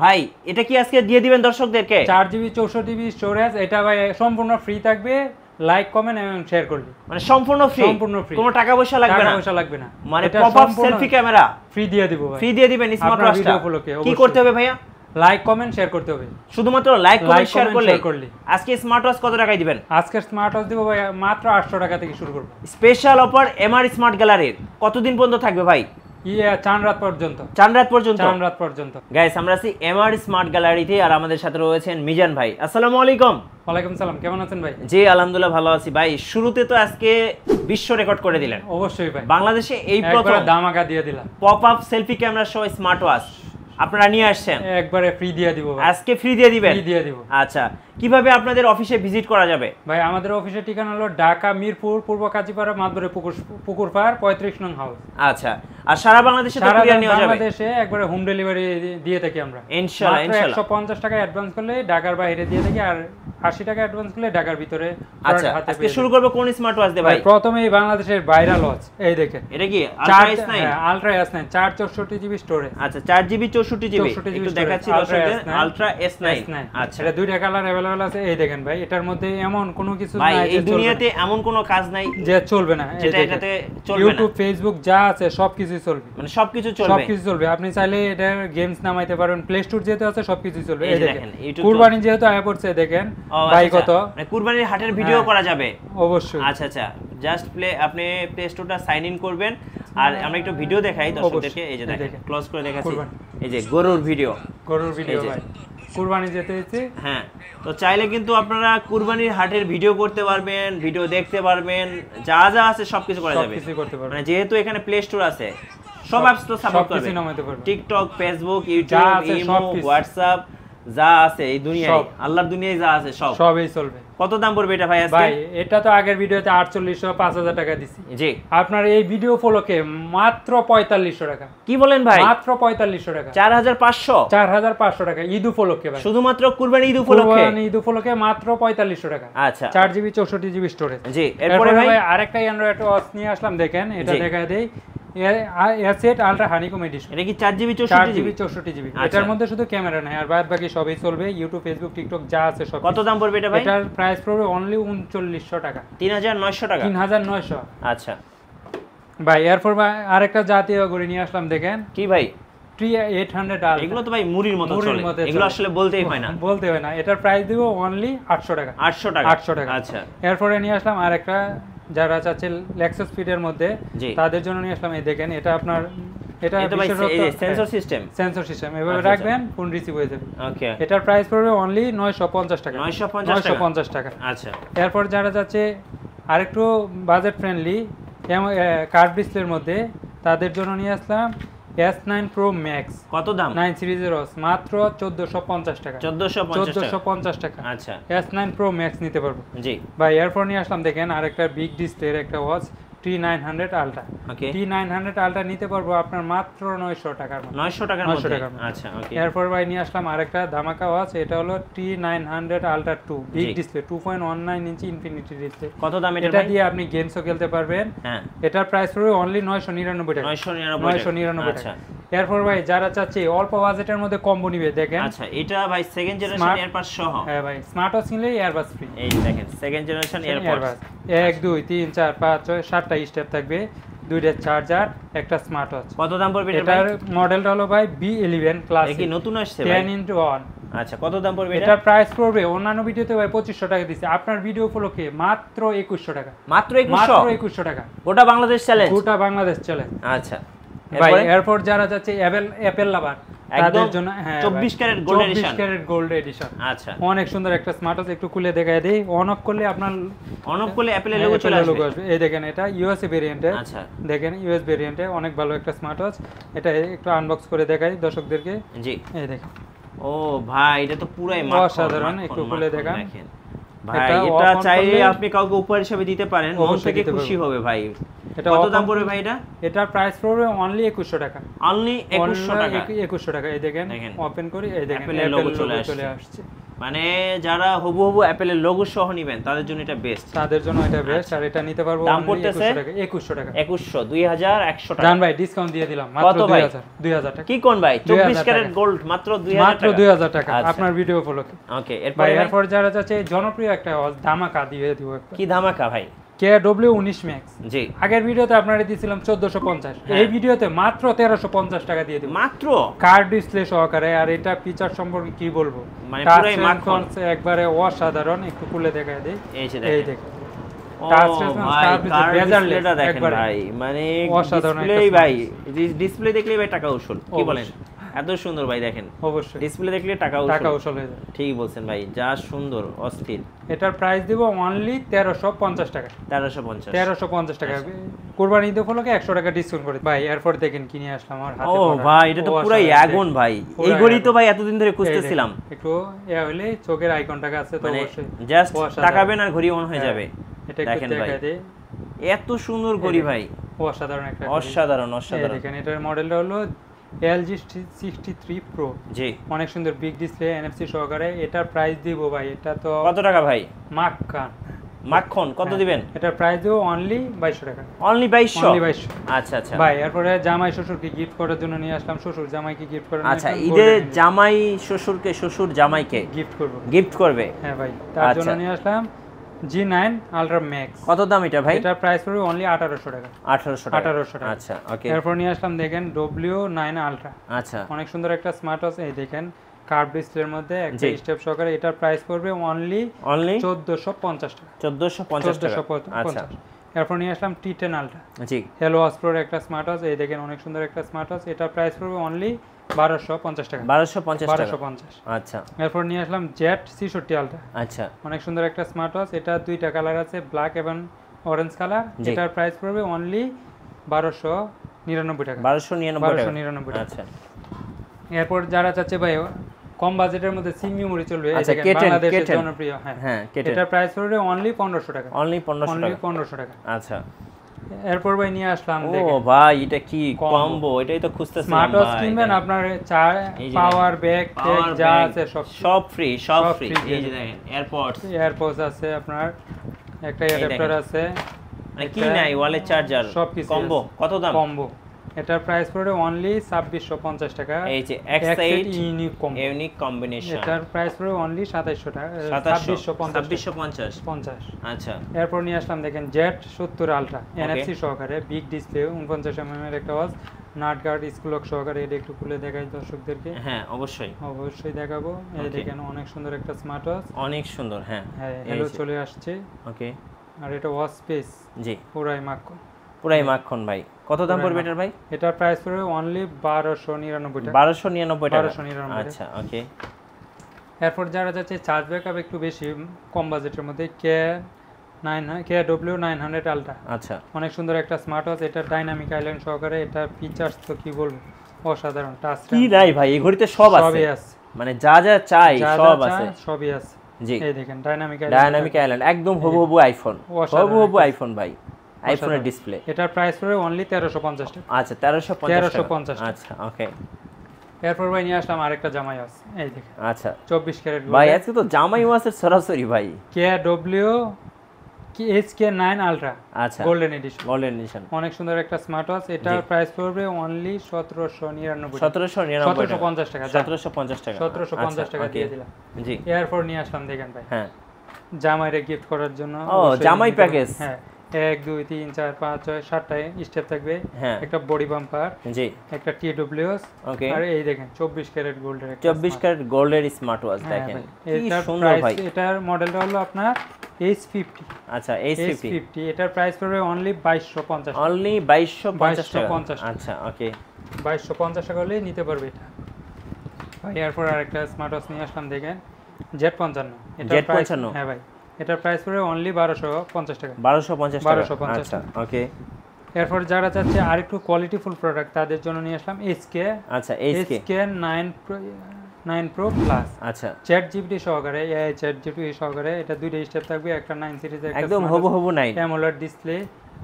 ভাই এটা কি আজকে দিয়ে দিবেন দর্শকদেরকে? 4GB 64GB স্টোরেজ, এটা ভাই সম্পূর্ণ ফ্রি থাকবে। লাইক কমেন্ট এবং শেয়ার করলে মানে সম্পূর্ণ ফ্রি, সম্পূর্ণ ফ্রি, কোনো টাকা পয়সা লাগবে না, টাকা পয়সা লাগবে না। মানে পপআপ সেলফি ক্যামেরা ফ্রি দিয়ে দিব ভাই, ফ্রি দিয়ে দিবেন স্মার্ট ওয়াচটা। কি করতে হবে ভাইয়া? লাইক কমেন্ট শেয়ার করতে হবে, শুধুমাত্র লাইক কমেন্ট শেয়ার করলে। আজকে স্মার্ট ওয়াচ কত টাকায় দিবেন? আজকে স্মার্ট ওয়াচ দিব ভাই মাত্র 800 টাকা থেকে শুরু করব। স্পেশাল অফার এমআর স্মার্ট গ্যালারির কতদিন পর্যন্ত থাকবে ভাই? 4 রাত পর্যন্ত। 4 রাত পর্যন্ত? 4 রাত পর্যন্ত। গাইস আমরা আছি এমআর স্মার্ট গ্যালারিতে, আর আমাদের সাথে রয়েছেন মিজান ভাই। আসসালামু আলাইকুম। ওয়ালাইকুম সালাম, কেমন আছেন ভাই? জি আলহামদুলিল্লাহ ভালো আছি ভাই। শুরুতে তো আজকে বিশ্ব রেকর্ড করে দিলেন। অবশ্যই ভাই, বাংলাদেশে এই প্রথম ধামাকা দিয়ে দিলাম পপআপ সেলফি ক্যামেরা সহ স্মার্ট ওয়াচ আপনারা নিয়ে আসছেন। একবারে ফ্রি দিয়ে দিব ভাই, আজকে ফ্রি দিয়ে দিবেন? ফ্রি দিয়ে দিব। আচ্ছা, কিভাবে আপনাদের অফিসে ভিজিট করা যাবে? ভাই আমাদের অফিসের ঠিকানা হলো ঢাকা মিরপুর পূর্ব কাজীপাড়া মাদবরে পুকুরপাড় 35 নং হাউস। আচ্ছা, আর সারা বাংলাদেশে তো কুরিয়ার নেওয়া যাবে? বাংলাদেশে একবারে হোম ডেলিভারি দিয়ে থাকি আমরা ইনশাআল্লাহ। ইনশাআল্লাহ 150 টাকা অ্যাডভান্স করলে ঢাকার বাইরে দিয়ে থাকি, আর 80 টাকা অ্যাডভান্স করলে ঢাকার ভিতরে। আচ্ছা, আজকে শুরু করব কোন স্মার্ট ওয়াচ দিয়ে ভাই? প্রথমেই বাংলাদেশের ভাইরাল ওয়াচ, এই দেখেন। এটা কি আলট্রা S9? হ্যাঁ, আলট্রা S9 464GB স্টোরেজ। আচ্ছা, 4GB 64GB একটু দেখাচ্ছি দর্শকদের। Ultra S9। আচ্ছা, এটা দুইটা কালার अवेलेबल আছে। এই দেখেন ভাই, এটার মধ্যে এমন কোনো কিছু নাই, নাই এই দুনিয়াতে এমন কোনো কাজ নাই যে চলবে না। যেটা এটাতে চলবে না। ইউটিউব ফেসবুক যা আছে সবকিছু চলবে, মানে সবকিছু চলবে, সবকিছু চলবে। আপনি চাইলে এটা গেমস নামাইতে পারেন, প্লে স্টোর যেহেতু আছে সবকিছু চলবে। এই দেখেন কুরবানি যেহেতু আয়া পড়ছে, দেখেন ভাই কত মানে কুরবানির হাটের ভিডিও করা যাবে অবশ্যই। আচ্ছা আচ্ছা, জাস্ট আপনি প্লে স্টোরটা সাইন ইন করবেন, আর আমরা একটু ভিডিও দেখাই দর্শকদেরকে। এই যে দেখেন, ক্লোজ করে দেখাচ্ছি, এই যে গরুর ভিডিও ভাই কুরবানি যেতে হচ্ছে। হ্যাঁ, তো চাইলে কিন্তু আপনারা কুরবানির হাটের ভিডিও করতে পারবেন, ভিডিও দেখতে পারবেন, যা যা আছে সবকিছু করা যাবে। মানে যেহেতু এখানে প্লে স্টোর আছে, সব অ্যাপস তো সাপোর্ট করবে, TikTok, Facebook, YouTube, imo, WhatsApp যা আছে এই দুনিয়ায়, আল্লাহর দুনিয়ায় যা আছে সবই চলবে। কত দাম পড়বে এটা ভাই আজকে? ভাই এটা তো আগের ভিডিওতে 4800 5000 টাকা দিছি। জি, আপনার এই ভিডিও ফলোকে মাত্র 4500 টাকা। কি বলেন ভাই? মাত্র 4500 টাকা। 4500 টাকা ঈদ উপলক্ষে ভাই, শুধুমাত্র কুরবানি ঈদ উপলক্ষে। কুরবানি ঈদ উপলক্ষে মাত্র 4500 টাকা। আচ্ছা, 4GB 64GB স্টোরেজ। জি, এরপরে ভাই আরেকটা অ্যান্ড্রয়েড ওয়াচ নিয়ে আসলাম, দেখেন এটা দেখায় দেই। এসেট আলট্রা হানিকম এডিশন। এটা কি 4GB 64GB? এটার মধ্যে শুধু ক্যামেরা নাই, আর বাদ বাকি সবই চলবে। ইউটিউব ফেসবুক টিকটক যা আছে সব। কত দাম পড়বে এটা ভাই? এটার প্রাইস পড়বে অনলি 3900 টাকা। 3900 টাকা। 3900। আচ্ছা ভাই এরপর আরেকটা জাতীয় ঘড়ি নিয়ে আসলাম, দেখেন। কি ভাই? T800 ultra. এগুলো তো ভাই মুড়ির মতো চলে, এগুলো আসলে বলতেই হয় না, বলতে হয় না। এটার প্রাইস দিব অনলি 800 টাকা। 800 টাকা। আচ্ছা, এরপরে নিয়ে আসলাম আরেকটা, যারা চাচ্ছে লেক্সাস স্পিডের মধ্যে তাদের জন্য নিয়ে আসলাম। এই দেখেন, এটা আপনার এটা সেন্সর সিস্টেম এভাবে রাখবেন, ফোন রিসিভ হয়ে যাবে। ওকে, এটার প্রাইস পড়বে অনলি 950 টাকা। 950 টাকা। আচ্ছা, এরপর যারা যাচ্ছে আরেকটু বাজেট ফ্রেন্ডলি কার্ভ ডিসপ্লের মধ্যে, তাদের জন্য নিয়ে আসলাম S9 Pro Max। কত দাম? 9 সিরিজের ওয়াচ, মাত্র 1450 টাকা। 1450 টাকা। আচ্ছা, S9 Pro Max নিতে পারবো। জি ভাই এরপর নিয়ে আসলাম, দেখেন আরেকটা বিগ ডিসপ্লের একটা watch, T900 ultra. T900 ultra নিতে পারবো আপনার মাত্র 900 টাকার মধ্যে। 900 টাকার মধ্যে। আচ্ছা, ওকে। এরপর ভাই নিয়ে আসলাম আরেকটা ধামাকা ওয়াচ, এটা হলো T900 আলট্রা 2 বিগ ডিসপ্লে, 2.19 ইঞ্চি ইনফিনিটি ডিসপ্লে। কত দাম এটা? এটা দিয়ে আপনি গেমসও খেলতে পারবেন। হ্যাঁ, এটার প্রাইস পড়বে অনলি 999 টাকা। 999 টাকা। এরপর ভাই যারা চাচ্ছে অল্প বাজেটের মধ্যে কম্বো নিবে, দেখেন। আচ্ছা, এটা ভাই সেকেন্ড জেনারেশন এয়ারবাস সহ। হ্যাঁ ভাই, স্মার্ট ওয়াচ নিলে এয়ারবাস ফ্রি। এই দেখেন, সেকেন্ড জেনারেশন এয়ারবাস 1 2 3 4 5 6 7টা স্টেপ থাকবে, দুইটা চার্জার, একটা স্মার্ট ওয়াচ। কত দাম পড়বে এটা? এটার মডেলটা হলো ভাই B11 ক্লাস। এটা কি নতুন আসছে ভাই? 10:1। আচ্ছা, কত দাম পড়বে এটা? এটার প্রাইস পড়বে অন্যান্য ভিডিওতে ভাই 2500 টাকা দিছে, আপনার ভিডিও উপলক্ষে মাত্র 2100 টাকা। মাত্র 2100 টাকা। গোটা বাংলাদেশ চ্যালেঞ্জ। গোটা বাংলাদেশ চ্যালেঞ্জ। আচ্ছা ভাই এরপর যারা যাচ্ছে অ্যাপল লাভার, তাদের জন্য 24 carat gold edition. 24 carat gold edition. আচ্ছা, অনেক সুন্দর একটা স্মার্ট ওয়াচ, একটু খুলে দেখায় দেই। অন অফ করলে আপনার অ্যাপলের লোগো চলে আসবে। এই দেখেন, এটা ইউএসএ ভেরিয়েন্টে। আচ্ছা, দেখেন ইউএস ভেরিয়েন্টে অনেক ভালো একটা স্মার্ট ওয়াচ। এটা একটু আনবক্স করে দেখাই দর্শকদেরকে। জি, এই দেখেন। ও ভাই, এটা তো পুরাই অসাধারণ, একটু খুলে দেখান ভাই। এটা চাইলে আপনি কাউকে উপহার হিসেবে দিতে পারেন, মন থেকে খুশি হবে ভাই। এটা কত দাম পড়বে ভাই এটা? এটার প্রাইস পড়বে অনলি 2100 টাকা। অনলি 2100 টাকা। 2100 টাকা। এই দেখেন, ওপেন করি, এই দেখেন অ্যাপলের লোগো চলে আসছে। মানে যারা হুবহু অ্যাপেলের লোগো সহ নেবেন তাদের জন্য এটা বেস্ট, তাদের জন্য এটা বেস্ট। আর এটা নিতে পারবো দাম পড়তেছে 2100 টাকা। 2100 টাকা। জান ভাই ডিসকাউন্ট দিয়ে দিলাম মাত্র 2000 টাকা। কি কোন ভাই 24 ক্যারেট গোল্ড মাত্র 2000 টাকা। আপনার ভিডিও উপলক্ষে। ওকে, এরপর যারা চাচ্ছে জনপ্রিয় একটা ধামাকা দিয়ে দিব। কি ধামাকা ভাই? KW19 Max। জি, আগের ভিডিওতে আপনারা দিয়েছিলাম 1450, এই ভিডিওতে মাত্র 1350 টাকা দিয়ে দেব মাত্র, কার্ড ডিসপ্লে সহকারে। আর এটা ফিচার সম্পর্কে কি বলবো, মানে পুরাই মাখন, একবারে অসাধারণ। একটু খুলে দেখায় দেই, এই দেখেন ডিসপ্লেটা দেখেন ভাই, মানে ডিসপ্লে ভাই, ডিসপ্লে দেখলেই ভাই টাকা উসুল। কি বলেন, এত সুন্দর ভাই, দেখেন অবশ্যই ডিসপ্লে দেখলে টাকা উসুল হয়ে যায়। ঠিক বলছেন ভাই, যা সুন্দর, অস্থির। এটার প্রাইস দিব অনলি 1350 টাকা। 1350 টাকা। কুরবানি ঈদ উপলক্ষে 100 টাকা ডিসকাউন্ট করে ভাই। এরপর দেখেন কিনে আসলাম আমার হাতে। ও ভাই, এটা তো পুরো আগুন ভাই। এই ঘড়ি তো ভাই এতদিন ধরে খুঁজতেছিলাম। একটু হলে চোখের আইকনটাকে আছে তো অবশ্যই জাস্ট তাকাবেন আর ঘড়ি অন হয়ে যাবে। এটা দেখেন ভাই, এত সুন্দর ঘড়ি ভাই, অসাধারণ একটা, অসাধারণ। দেখেন এটার মডেলটা হলো LG63 Pro। জি, অনেক সুন্দর বিগ ডিসপ্লে, NFC সহকারে। এটার প্রাইস দিব ভাই, এটা তো কত টাকা ভাই? মাখন কত দিবেন? এটার প্রাইস দিব অনলি 2200 টাকা। অনলি 2200? আচ্ছা আচ্ছা ভাই। এরপরে জামাই শ্বশুরকে গিফট করার জন্য নিয়ে আসলাম। শ্বশুর জামাইকে গিফট করার, আচ্ছা, ঈদে জামাই শ্বশুরকে, শ্বশুর জামাইকে গিফট করবে। হ্যাঁ ভাই, তার জন্য নিয়ে আসলাম G9 Ultra Max। কত দাম এটা ভাই? এটার প্রাইস পড়বে অনলি 1800 টাকা। 1800 টাকা। আচ্ছা, ওকে। এরপর নিয়ে আসলাম দেখেন W9 Ultra। আচ্ছা, অনেক সুন্দর একটা স্মার্ট ওয়াচ। এই দেখেন কার্ভ ডিসপ্লের মধ্যে একটা স্টেপ সহকারে। এটার প্রাইস পড়বে অনলি 1450 টাকা। 1450 টাকা। আচ্ছা, এরপর নিয়ে আসলাম T10 Ultra। জি, Hello OS Pro একটা স্মার্ট ওয়াচ। এই দেখেন অনেক সুন্দর একটা স্মার্ট ওয়াচ। এটার প্রাইস পড়বে অনলি 1250 টাকা। 1250। আচ্ছা, এরপর নিয়ে আসলাম Z66 Ultra। আচ্ছা, অনেক সুন্দর একটা স্মার্ট ওয়াচ। এটা দুইটা কালার আছে, ব্ল্যাক এবং অরেঞ্জ কালার। এটার প্রাইস পড়বে অনলি 1299 টাকা। 1299 টাকা। আচ্ছা, এরপর যারা চাচ্ছে ভাই কম বাজেটের মধ্যে সিম মেমরি চলবে, এই দেখেন বাংলাদেশের জনপ্রিয়। হ্যাঁ, এটার প্রাইস পড়বে অনলি 1500 টাকা। অনলি 1500 টাকা। আচ্ছা, এরপর ভাই নিয়ে আসলাম দেখেন, ও ভাই এটা কি কম্বো, এটাই তো খুঁজতেছিলাম। স্মার্ট ওয়াচ কিনবেন, আপনার পাওয়ার ব্যাগ টেক যা আছে সব ফ্রি। এই যে দেখেন এয়ারপডস আছে, আপনার একটা অ্যাডাপ্টার আছে, মানে কি নাই, ওয়ালেট চার্জার, সব কিছু কম্বো। কত দাম কম্বো? এটার প্রাইস পড়বে অনলি 2650 টাকা। এই যে X8 ইউনিক কম্বিনেশন, এটার প্রাইস পড়বে অনলি 2700 টাকা। 2750। আচ্ছা, এরপর নিয়ে আসলাম দেখেন Z70 Ultra NFC সহকারে, বিগ ডিসপ্লে, 49 mm এর একটা ওয়াচ, নাট গার্ড, স্কুলক সহকারে। এটা একটু খুলে দেখাই দর্শকদেরকে। হ্যাঁ, অবশ্যই দেখাবো। এই দেখেন অনেক সুন্দর একটা স্মার্ট ওয়াচ, অনেক সুন্দর। হ্যাঁ, হ্যালো চলে আসছে। ওকে, আর এটা ওয়াচ স্পেস, জি, পুরাই মাখন ভাই। কত দাম পড়বে এটার ভাই? এটার প্রাইস পড়বে অনলি 1299 টাকা। 1299 টাকা। আচ্ছা, ওকে। এরপর যারা যাচ্ছে চার্জ ব্যাকআপ একটু বেশি, কম বাজেটের মধ্যে, KW900 Ultra। আচ্ছা, অনেক সুন্দর একটা স্মার্ট ওয়াচ। এটা ডাইনামিক আইল্যান্ড সহকারে। এটা ফিচারস তো কি বলবো, অসাধারণ। টাচ কি নাই ভাই, এই ঘড়িতে সব আছে, মানে যা যা চাই সব আছে, সবই আছে। জি, এই দেখেন ডাইনামিক আইল্যান্ড, একদম হুবহু আইফোন, আইফোন ভাই, আইফোনের ডিসপ্লে। এটার প্রাইস পড়বে অনলি 1350 টাকা। আচ্ছা, 1350। আচ্ছা, ওকে। এরপর ভাই নিয়ে আসলাম আরেকটা জামাই ওয়াচ। এই দেখেন, আচ্ছা, 24 ক্যারেট ভাই। আজকে তো জামাই ওয়াচের সরাসরি ভাই। HK9 Ultra, আচ্ছা, গোল্ডেন এডিশন। অনেক সুন্দর একটা স্মার্ট ওয়াচ। এটার প্রাইস পড়বে অনলি 1799 টাকা। 1750 টাকা। 1750 টাকা দিয়ে দিলাম। জি, এরপর নিয়ে আসলাম দেখেন ভাই, হ্যাঁ, জামাইরে গিফট করার জন্য। ও, জামাই প্যাকেজ। হ্যাঁ, 1 2 3 4 5 6 7টা স্টেপ থাকবে। একটা বডি বাম্পার, জি, একটা TWS, ওকে। আর এই দেখেন 24 ক্যারেট গোল্ডের, 24 ক্যারেট গোল্ডের স্মার্ট ওয়াচ। দেখেন কি সুন্দর ভাই। এটার মডেলটা হলো আপনার H50। আচ্ছা, H50। এটার প্রাইস পড়বে অনলি 2250। অনলি 2250 টাকা। আচ্ছা, ওকে, 2250 টাকা হলে নিতে পারবে এটা ভাই। এরপর আরেকটা স্মার্ট ওয়াচ নিয়ে আসলাম দেখেন, Z55। এটার প্রাইস, হ্যাঁ ভাই, এটার প্রাইস পড়বে অনলি 1250 টাকা। 1250 আচ্ছা, ওকে। এরপর যারা চাচ্ছে আর একটু কোয়ালিটিফুল প্রোডাক্ট, তাদের জন্য নিয়ে আসলাম আচ্ছা, HK9 Pro Plus। আচ্ছা, ChatGPT সহকারে, AI ChatGPT সহকারে। এটা দুইটা স্টেপ থাকবে, একটা 9 সিরিজের, একটা একদম হুবহু 9 AMOLED ডিসপ্লে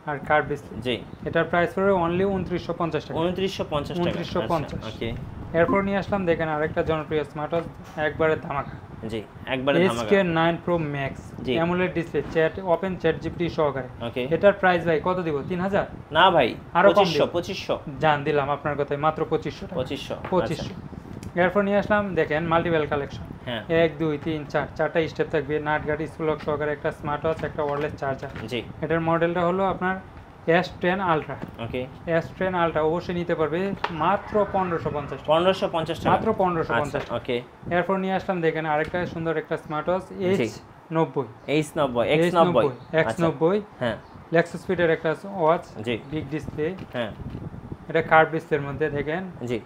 আর কার্ভ ডিসপ্লে। জি, এটার প্রাইস পড়বে অনলি 2950 টাকা। 2950 টাকা। 2950। ওকে। এরপর নিয়ে আসলাম দেখেন আরেকটা জনপ্রিয় স্মার্ট ওয়াচ, একবারে ধামাকা। জি একবারে ধামাকা SK9 Pro Max AMOLED display chat open chat GPT সহকারে ওকে এটার প্রাইস ভাই কত দিব 3000 না ভাই আরো কম 2500 জান দিলাম আপনার কথায় মাত্র 2500 টাকা 2500 এরপর নিয়ে আসলাম দেখেন মাল্টিপল কালেকশন 1 2 3 4 চারটা স্টেপ থাকবে নাট গার্ড স্প্লক সহকারে একটা স্মার্ট ওয়াচ একটা ওয়্যারলেস চার্জার জি এটার মডেলটা হলো আপনার S10 Ultra ওকে S10 Ultra অবশ্যই নিতে পারবে মাত্র 1550 টাকা মাত্র 1550 ওকে এরপর নিয়ে আসলাম দেখেন আরেকটা সুন্দর একটা স্মার্ট ওয়াচ H90 X90 হ্যাঁ Lexus Speed এর একটা ওয়াচ জি বিগ ডিসপ্লে হ্যাঁ এটা কার্ভ ডিসপ্লের মধ্যে দেখেন জি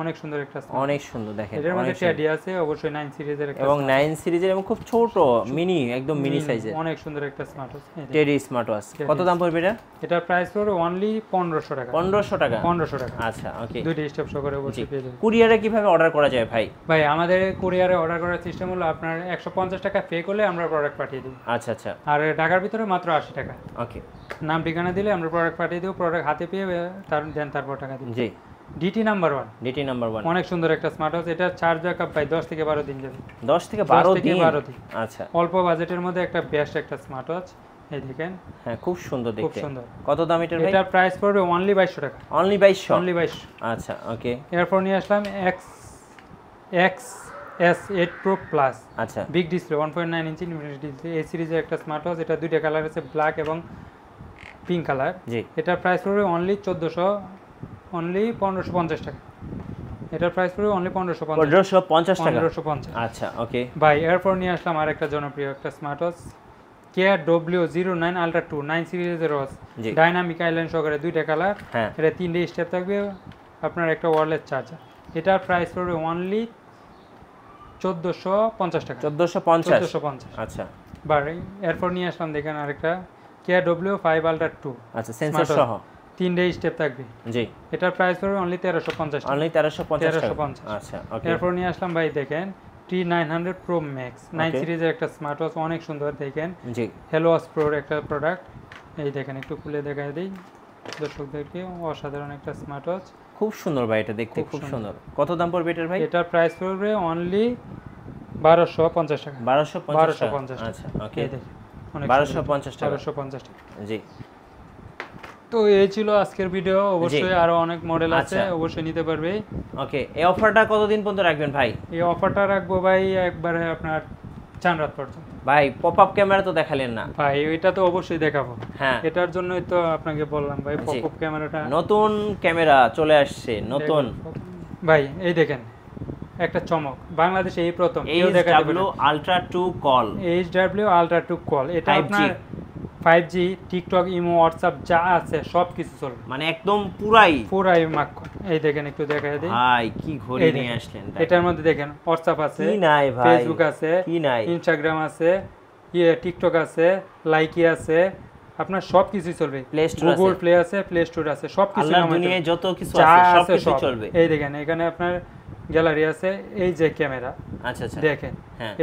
অনেক সুন্দর একটা অনেক সুন্দর দেখেন এর মধ্যে ট্যাডি আছে অবশ্যই 9 সিরিজের একটা এবং 9 সিরিজের এবং খুব ছোট মিনি একদম মিনি সাইজের অনেক সুন্দর একটা smart watch teddy smart watch কত দাম পড়বে এটা এটার প্রাইস পড়বে অনলি 1500 টাকা 1500 টাকা আচ্ছা ওকে দুইটা স্টেপ সহ করে অবশ্যই পেয়ে যাবেন কুরিয়ারে কিভাবে অর্ডার করা যায় ভাই আমাদের কুরিয়ারে অর্ডার করার সিস্টেম হলো আপনার 150 টাকা পে করলে আমরা প্রোডাক্ট পাঠিয়ে দিই আচ্ছা আর ঢাকার ভিতরে মাত্র 80 টাকা ওকে নাম ঠিকানা দিলে আমরা প্রোডাক্ট পাঠিয়ে দেব প্রোডাক্ট হাতে পেয়ে তারপর টাকা দিই জি ডিটি নাম্বার 1 অনেক সুন্দর একটা স্মার্ট ওয়াচ এটা চার্জ ব্যাকআপ ভাই 10 থেকে 12 দিন যাবে 10 থেকে 12 দিন আচ্ছা অল্প বাজেটের মধ্যে একটা বেস্ট একটা স্মার্ট ওয়াচ এই দেখেন হ্যাঁ খুব সুন্দর দেখতে খুব সুন্দর কত দাম এটার ভাই এটার প্রাইস পড়বে অনলি 2200 টাকা অনলি 2200 আচ্ছা ওকে এরপর নিয়ে আসলাম XS8 Pro Plus আচ্ছা বিগ ডিসপ্লে 1.9 ইঞ্চি ডিসপ্লে এই সিরিজের একটা স্মার্ট ওয়াচ এটা দুইটা কালার আছে ব্ল্যাক এবং পিঙ্ক কালার জি এটার প্রাইস পড়বে অনলি 1550 টাকা এটার প্রাইস পড়বে অনলি 1550 টাকা 1550 আচ্ছা ওকে ভাই এরপর নিয়ে আসলাম আরেকটা জনপ্রিয় একটা স্মার্ট ওয়াচ KW09 Ultra 2 9 সিরিজের ওয়াচ ডাইনামিক আইল্যান্ড সহকারে দুইটা কালার এটা তিনটে স্টেপ থাকবে আপনার একটা ওয়্যারলেস চার্জার এটার প্রাইস পড়বে অনলি 1450 টাকা 1450 আচ্ছা ভাই এরপর নিয়ে আসলাম দেখেন আরেকটা KW5 Ultra 2 আচ্ছা সেন্সর সহ তিনটে স্টেপ থাকবে জি এটার প্রাইস পড়বে অনলি 1350 অনলি 1350 আচ্ছা ওকে এরপর নিয়ে আসলাম ভাই দেখেন T900 Pro Max 9 সিরিজের একটা স্মার্ট ওয়াচ অনেক সুন্দর দেখেন জি হ্যালো ওয়াচ প্রোর একটা প্রোডাক্ট এই দেখেন একটু খুলে দেখাই দেই দর্শকদেরকে অসাধারণ একটা স্মার্ট ওয়াচ খুব সুন্দর ভাই এটা দেখতে খুব সুন্দর কত দাম পড়বে এটার ভাই এটার প্রাইস পড়বে অনলি 1250 টাকা 1250 আচ্ছা ওকে 1250 টাকা জি তো এই ছিল আজকের ভিডিও অবশ্যই আরো অনেক মডেল আছে অবশ্যই নিতে পারবে ওকে এই অফারটা কতদিন পর্যন্ত রাখবেন ভাই এই অফারটা রাখবো ভাই একবারে আপনার চান রাত পর্যন্ত ভাই পপ আপ ক্যামেরা তো দেখালেন না ভাই এটা তো অবশ্যই দেখাবো হ্যাঁ এটার জন্যই তো আপনাকে বললাম ভাই পপ আপ ক্যামেরাটা নতুন ক্যামেরা চলে আসছে নতুন ভাই এই দেখেন একটা চমক বাংলাদেশে এই প্রথম HW Ultra 2 call HW Ultra 2 call এটা আপনার 5G টিকটক ইমো হোয়াটসঅ্যাপ যা আছে সব কিছু চলবে মানে একদম পুরাই মাখন এই দেখেন একটু দেখাই দেই ভাই কি ঘড়ি নিয়ে আসলেন এটার মধ্যে দেখেন হোয়াটসঅ্যাপ আছে কি নাই ভাই ফেসবুক আছে কি নাই ইনস্টাগ্রাম আছে টিকটক আছে লাইকি আছে আপনার সব কিছু চলবে গুগল প্লে আছে প্লে স্টোর আছে সব কিছু আল্লাহর দুনিয়ায় যত কিছু আছে সব কিছু চলবে এই দেখেন এখানে আপনার গ্যালারি আছে এই যে ক্যামেরা আচ্ছা দেখেন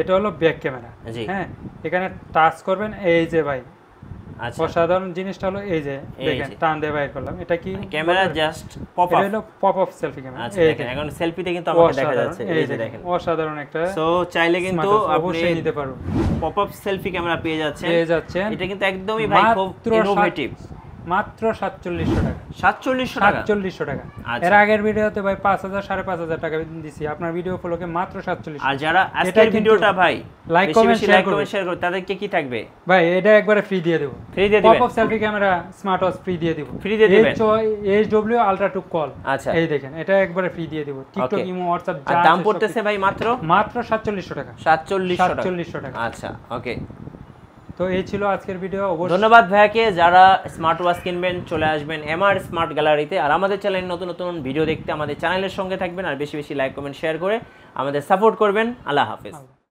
এটা হলো ব্যাক ক্যামেরা হ্যাঁ এখানে টাচ করবেন এই যে ভাই আচ্ছা অসাধারণ জিনিসটা হলো এই যে দেখেন টান দিয়ে বাইর করলাম এটা কি ক্যামেরা জাস্ট পপ আপ হলো পপ আপ সেলফি ক্যামেরা আচ্ছা দেখেন এখন সেলফিতে কিন্তু আমাকে দেখা যাচ্ছে এই যে দেখেন অসাধারণ একটা সো চাইলে কিন্তু আপনি নিতে পারো পপ আপ সেলফি ক্যামেরা পেয়ে যাচ্ছেন এটা কিন্তু একদমই ভাই খুব ইনোভেটিভ মাত্র 4700 টাকা 4700 টাকা এর আগের ভিডিওতে ভাই 5000 5500 টাকা দিছি আপনার ভিডিও ফলোকে মাত্র 4700 আর যারা আজকের ভিডিওটা ভাই লাইক কমেন্ট শেয়ার করুন তাদেরকে কি থাকবে ভাই এটা একবারে ফ্রি দিয়ে দেব pop up selfie camera smart watch free দিয়ে দেব HW Ultra 2 কল আচ্ছা এই দেখেন এটা একবারে ফ্রি দিয়ে দেব টিকটক ইমো হোয়াটসঅ্যাপ যা দাম পড়তেছে ভাই মাত্র 4700 টাকা 4700 টাকা আচ্ছা ওকে তো এই ছিল আজকের ভিডিও ধন্যবাদ ভাইয়াকে যারা স্মার্ট ওয়াচ কিনবেন চলে আসবেন এমআর স্মার্ট গ্যালারিতে আর আমাদের চ্যানেলে নতুন নতুন ভিডিও দেখতে আমাদের চ্যানেলের সঙ্গে থাকবেন আর বেশি বেশি লাইক কমেন্ট শেয়ার করে আমাদের সাপোর্ট করবেন আল্লাহ হাফেজ